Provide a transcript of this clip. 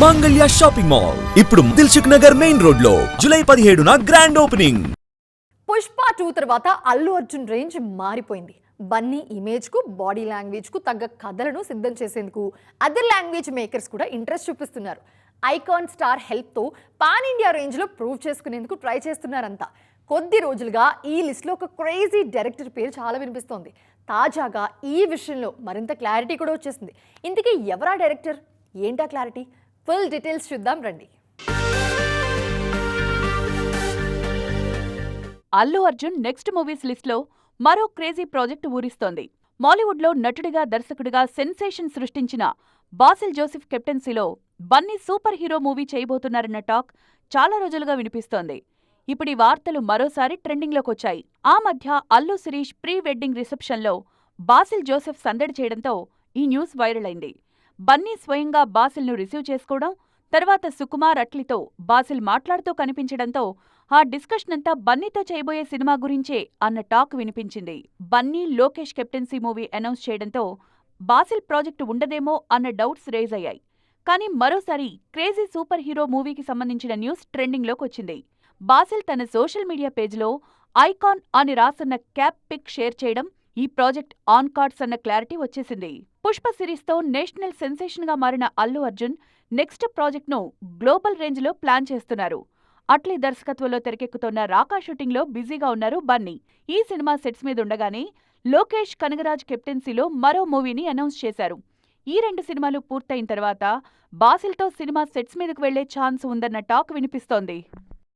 మాంగళ్య shopping mall ఇప్పుడు Dilsukh Nagar main road లో జూలై 17న గ్రాండ్ ఓపెనింగ్. పుష్ప 2 తర్వాత అల్లు అర్జున్ రేంజ్ మారిపోయింది. బన్నీ ఇమేజ్ కు, బాడీ లాంగ్వేజ్ కు తగ్గ కథలను సిద్ధం చేసేందుకు అదర్ లాంగ్వేజ్ మేకర్స్ కూడా ఇంట్రెస్ట్ చూపిస్తున్నారు. ఐకాన్ స్టార్ హెల్ప్ తో పాన్ ఇండియా రేంజ్ లో ప్రూవ్ చేసుకునేందుకు ట్రై చేస్తున్నారంతా. కొద్ది రోజులుగా ఈ లిస్ట్ లో ఒక క్రేజీ డైరెక్టర్ పేరు చాలా వినిపిస్తోంది. తాజాగా ఈ విషయంలో మరింత క్లారిటీ కూడా వచ్చేసింది. ఇంతకీ ఎవరా డైరెక్టర్, ఏంటా క్లారిటీ? ఫుల్ డీటెయిల్స్ చూద్దాం రండి. అల్లు అర్జున్ నెక్స్ట్ మూవీస్ లిస్ట్లో మరో క్రేజీ ప్రాజెక్ట్ ఊరిస్తోంది. మాలీవుడ్లో నటుడిగా, దర్శకుడిగా సెన్సేషన్ సృష్టించిన బాసిల్ జోసెఫ్ కెప్టెన్సీలో బన్నీ సూపర్ హీరో మూవీ చేయబోతున్నారన్న టాక్ చాలా రోజులుగా వినిపిస్తోంది. ఇప్పుడు ఈ వార్తలు మరోసారి ట్రెండింగ్లోకొచ్చాయి. ఆ మధ్య అల్లు శిరీష్ ప్రీ వెడ్డింగ్ రిసెప్షన్లో బాసిల్ జోసెఫ్ సందడి చేయడంతో ఈ న్యూస్ వైరల్ అయింది. బన్నీ స్వయంగా బాసిల్ను రిసీవ్ చేసుకోవడం, తర్వాత సుకుమార్ అట్లీతో బాసిల్ మాట్లాడుతూ కనిపించడంతో ఆ డిస్కషన్ అంతా బన్నీతో చేయబోయే సినిమా గురించే అన్న టాక్ వినిపించింది. Bunny, Lokesh captaincy movie announce చేయడంతో బాసిల్ ప్రాజెక్టు ఉండదేమో అన్న డౌట్స్ రేజ్ అయ్యాయి. కానీ మరోసారి క్రేజీ సూపర్ హీరో మూవీకి సంబంధించిన న్యూస్ ట్రెండింగ్లోకొచ్చింది. బాసిల్ తన సోషల్ మీడియా పేజ్లో ఐకాన్ అని రాసున్న క్యాప్ పిక్ షేర్ చేయడం, ఈ ప్రాజెక్ట్ ఆన్ కార్డ్స్ అన్న క్లారిటీ వచ్చేసింది. పుష్ప సిరీస్తో నేషనల్ సెన్సేషన్గా మారిన అల్లు అర్జున్ నెక్స్ట్ ప్రాజెక్ట్ను గ్లోబల్ రేంజ్లో ప్లాన్ చేస్తున్నారు. అట్లీ దర్శకత్వంలో తెరకెక్కుతున్న రాకా షూటింగ్లో బిజీగా ఉన్నారు బన్నీ. ఈ సినిమా సెట్స్ మీదుండగానే లోకేష్ కనగరాజ్ కెప్టెన్సీలో మరో మూవీని అనౌన్స్ చేశారు. ఈ 2 సినిమాలు పూర్తయిన తర్వాత బాసిల్తో సినిమా సెట్స్ మీదకు వెళ్లే ఛాన్స్ ఉందన్న టాక్ వినిపిస్తోంది.